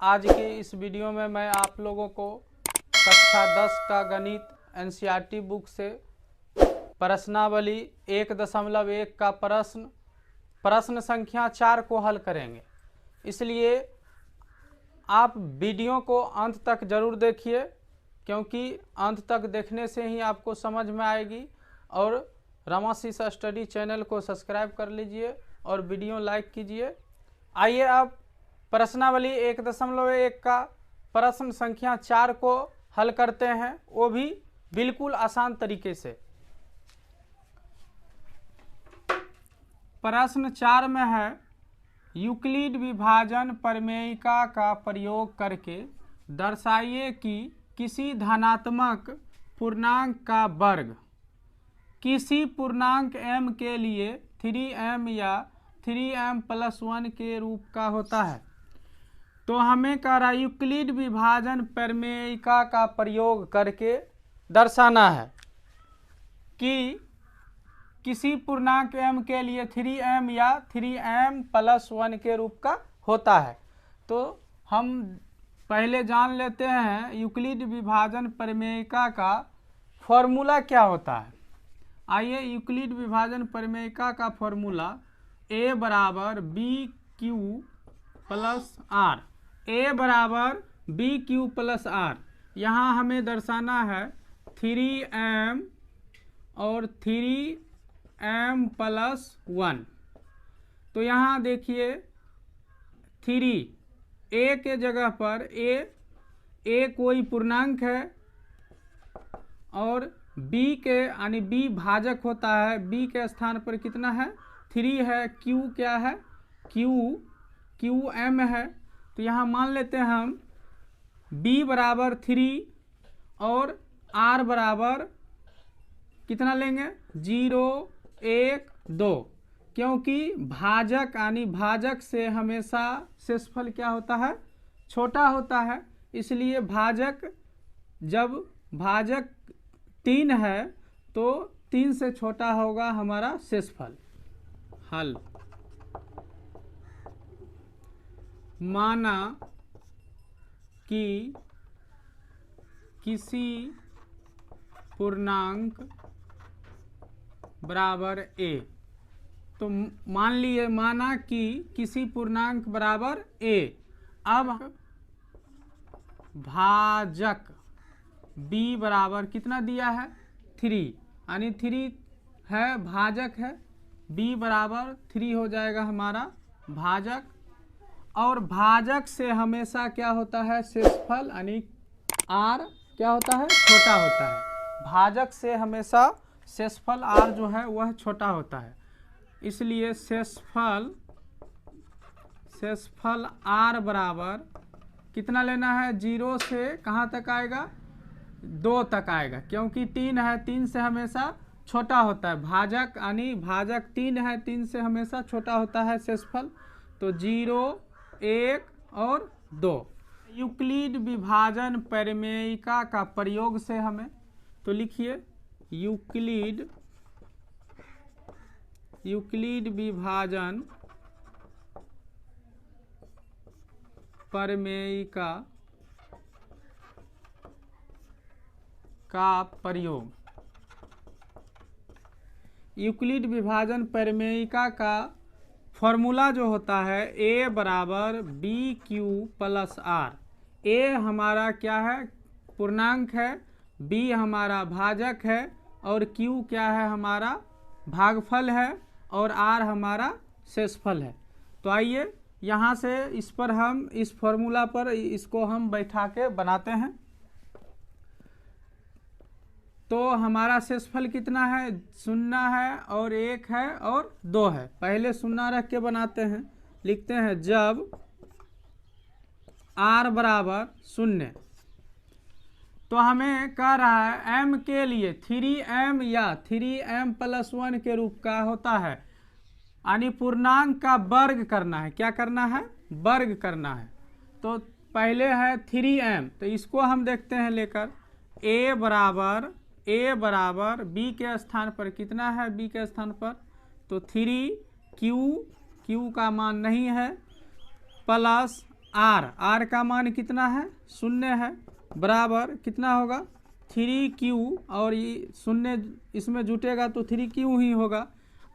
आज के इस वीडियो में मैं आप लोगों को कक्षा 10 का गणित एनसीईआरटी बुक से प्रश्नावली 1.1 का प्रश्न संख्या 4 को हल करेंगे। इसलिए आप वीडियो को अंत तक जरूर देखिए, क्योंकि अंत तक देखने से ही आपको समझ में आएगी। और रमाशीष स्टडी चैनल को सब्सक्राइब कर लीजिए और वीडियो लाइक कीजिए। आइए अब प्रश्नावली 1.1 का प्रश्न संख्या 4 को हल करते हैं, वो भी बिल्कुल आसान तरीके से। प्रश्न 4 में है, यूक्लिड विभाजन प्रमेयिका का प्रयोग करके दर्शाइए कि किसी धनात्मक पूर्णांक का वर्ग किसी पूर्णांक m के लिए 3m या 3m+1 के रूप का होता है। तो हमें कह रहा है यूक्लिड विभाजन प्रमेयिका का प्रयोग करके दर्शाना है कि किसी पूर्णांक m के लिए 3m या 3m+1 के रूप का होता है। तो हम पहले जान लेते हैं यूक्लिड विभाजन प्रमेयिका का फॉर्मूला क्या होता है। आइए, यूक्लिड विभाजन प्रमेयिका का फॉर्मूला a बराबर bq प्लस r, a बराबर bq प्लस r। यहाँ हमें दर्शाना है 3m और 3m+1। तो यहाँ देखिए 3 a के जगह पर a कोई पूर्णांक है और b के यानी b भाजक होता है। b के स्थान पर कितना है? 3 है। q क्या है? qm है। तो यहाँ मान लेते हैं हम b बराबर 3 और r बराबर कितना लेंगे? 0, 1, 2। क्योंकि भाजक यानी भाजक से हमेशा शेषफल क्या होता है? छोटा होता है। इसलिए भाजक जब भाजक 3 है तो 3 से छोटा होगा हमारा शेषफल। हल। माना कि किसी पूर्णांक बराबर a। तो मान लिए माना कि किसी पूर्णांक बराबर a। अब भाजक b बराबर कितना दिया है? 3, यानी 3 है, भाजक है। b बराबर 3 हो जाएगा हमारा भाजक। और भाजक से हमेशा क्या होता है? शेषफल, यानी r क्या होता है? छोटा होता है। भाजक से हमेशा शेषफल r जो है वह छोटा होता है। इसलिए शेषफल r बराबर कितना लेना है? 0 से कहाँ तक आएगा? 2 तक आएगा। क्योंकि 3 है, 3 से हमेशा छोटा होता है। भाजक यानी भाजक 3 है, 3 से हमेशा छोटा होता है शेषफल। तो 0, 1 और 2। यूक्लिड विभाजन प्रमेयिका का प्रयोग से हमें, तो लिखिए यूक्लिड विभाजन प्रमेयिका का प्रयोग। यूक्लिड विभाजन प्रमेयिका का फॉर्मूला जो होता है a बराबर bq प्लस r। a हमारा क्या है? पूर्णांक है, b हमारा भाजक है और q क्या है? हमारा भागफल है और r हमारा शेषफल है। तो आइए यहाँ से इस पर हम इस फॉर्मूला पर इसको हम बैठा के बनाते हैं। तो हमारा शेषफल कितना है? 0 है और 1 है और 2 है। पहले 0 रख के बनाते हैं। लिखते हैं जब r बराबर 0। तो हमें कह रहा है m के लिए 3m या 3m+1 के रूप का होता है, यानी पूर्णांक का वर्ग करना है। क्या करना है? वर्ग करना है। तो पहले है 3m, तो इसको हम देखते हैं लेकर a बराबर b के स्थान पर कितना है? b के स्थान पर तो 3 q का मान नहीं है, प्लस आर का मान कितना है, 0 है, बराबर कितना होगा 3q, और ये 0 इसमें जुटेगा तो 3q ही होगा।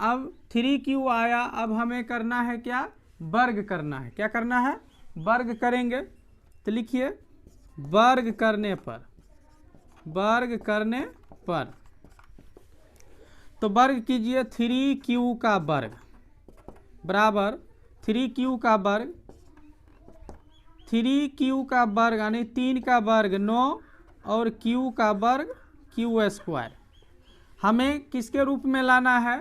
अब 3q आया, अब हमें करना है क्या, वर्ग करना है। क्या करना है, वर्ग करेंगे। तो लिखिए वर्ग करने पर, वर्ग करने पर, तो वर्ग कीजिए 3q का वर्ग बराबर 3q का वर्ग, 3q का वर्ग यानी 3 का वर्ग 9 और q का वर्ग q स्क्वायर। हमें किसके रूप में लाना है,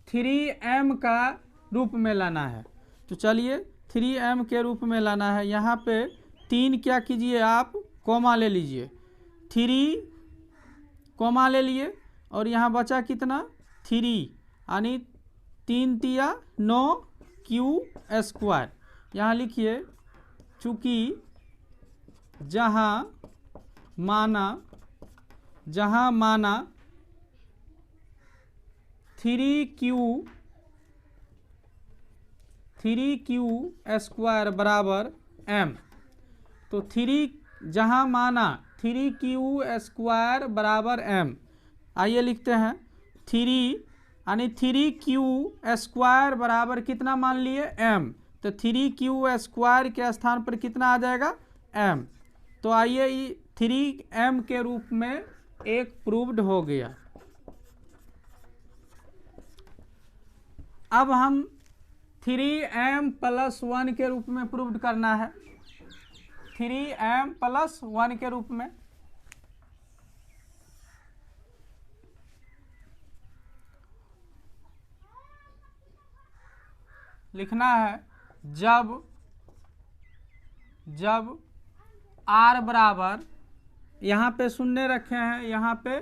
3m का रूप में लाना है। तो चलिए 3m के रूप में लाना है। यहाँ पे 3 क्या कीजिए आप, कॉमा ले लीजिए, 3 कॉमा ले लिए, और यहाँ बचा कितना 3, यानी 3 तिया 9 q स्क्वायर। यहाँ लिखिए चूँकि जहाँ माना 3q स्क्वायर बराबर m, तो जहाँ माना 3q स्क्वायर बराबर m। आइए लिखते हैं 3 यानी 3q स्क्वायर बराबर कितना मान लिए m, तो 3q स्क्वायर के स्थान पर कितना आ जाएगा m। तो आइए 3m के रूप में एक प्रूव्ड हो गया। अब हम 3m + 1 के रूप में प्रूव्ड करना है, 3m + 1 के रूप में। लिखना है जब r बराबर, यहाँ पे 0 रखे हैं, यहाँ पे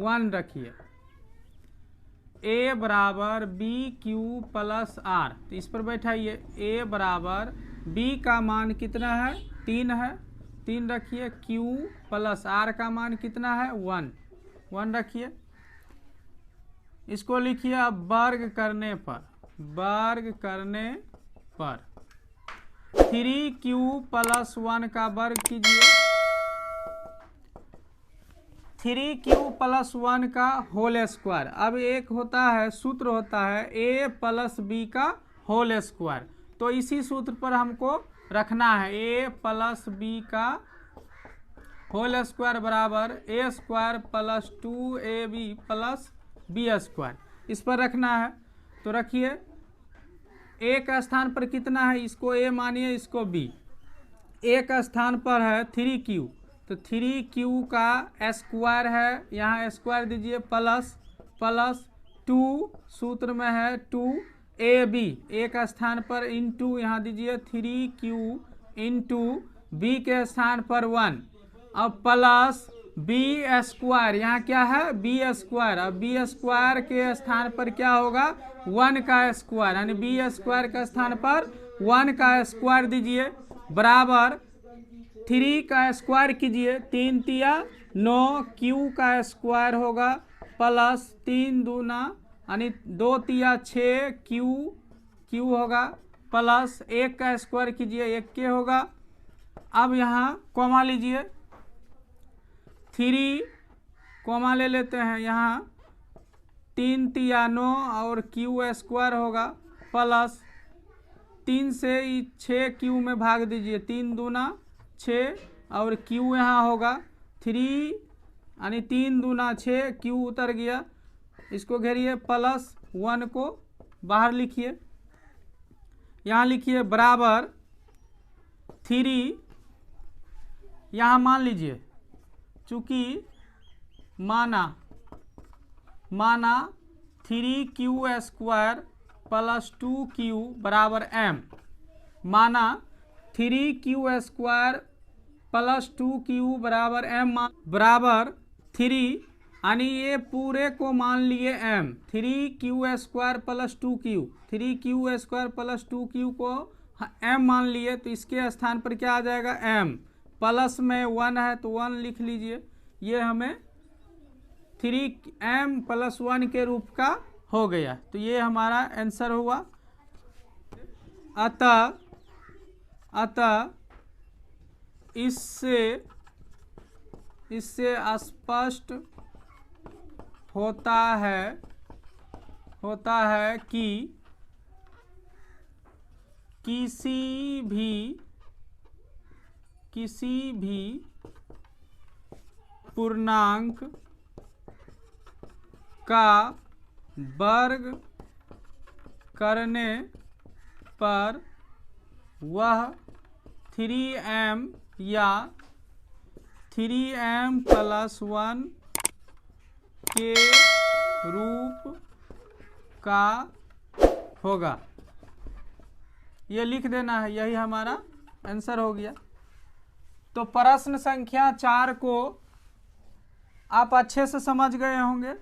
1 रखिए, a बराबर bq + r, तो इस पर बैठाइए। a बराबर b का मान कितना है, 3 है, 3 रखिए, q + r का मान कितना है 1 रखिए। इसको लिखिए अब वर्ग करने पर, 3q + 1 का वर्ग कीजिए, 3q + 1 का होल स्क्वायर। अब एक होता है, सूत्र होता है a + b का होल स्क्वायर, तो इसी सूत्र पर हमको रखना है। a + b का होल स्क्वायर बराबर a square + 2ab + b square, इस पर रखना है। तो रखिए a का स्थान पर कितना है, इसको a मानिए, इसको b। a का स्थान पर है 3q, तो 3q का स्क्वायर है, यहाँ स्क्वायर दीजिए, प्लस 2, सूत्र में है 2ab, a का स्थान पर इंटू यहाँ दीजिए 3q इंटू b के स्थान पर 1, अब प्लस b स्क्वायर, यहाँ क्या है b स्क्वायर। अब b स्क्वायर के स्थान पर क्या होगा 1 का स्क्वायर, यानी b स्क्वायर के स्थान पर 1 का स्क्वायर दीजिए, बराबर 3 का स्क्वायर कीजिए, 3 तिया 9 q का स्क्वायर होगा, प्लस 3 दूना यानी 2 तिया 6 q होगा, प्लस 1 का स्क्वायर कीजिए, 1 के होगा। अब यहाँ कॉमा लीजिए, 3 कॉमा ले लेते हैं, यहाँ 3 तिया 9 और q स्क्वायर होगा, प्लस 3 से 6 q में भाग दीजिए, 3 दूना 6 और q यहाँ होगा 3 यानी 3 दूना 6, q उतर गया, इसको घेरिए, प्लस 1 को बाहर लिखिए, यहाँ लिखिए बराबर 3, यहाँ मान लीजिए चूँकि माना 3q स्क्वायर + 2q बराबर m, माना 3q स्क्वायर + 2q बराबर m बराबर 3, यानी ये पूरे को मान लिए m, 3q square + 2q, 3q square + 2q को m मान लिए, तो इसके स्थान पर क्या आ जाएगा m, प्लस में 1 है तो 1 लिख लीजिए, ये हमें 3m + 1 के रूप का हो गया। तो ये हमारा आंसर हुआ। अतः इससे स्पष्ट होता है कि किसी भी पूर्णांक का वर्ग करने पर वह 3m या 3m+1 के रूप का होगा। ये लिख देना है, यही हमारा आंसर हो गया। तो प्रश्न संख्या 4 को आप अच्छे से समझ गए होंगे।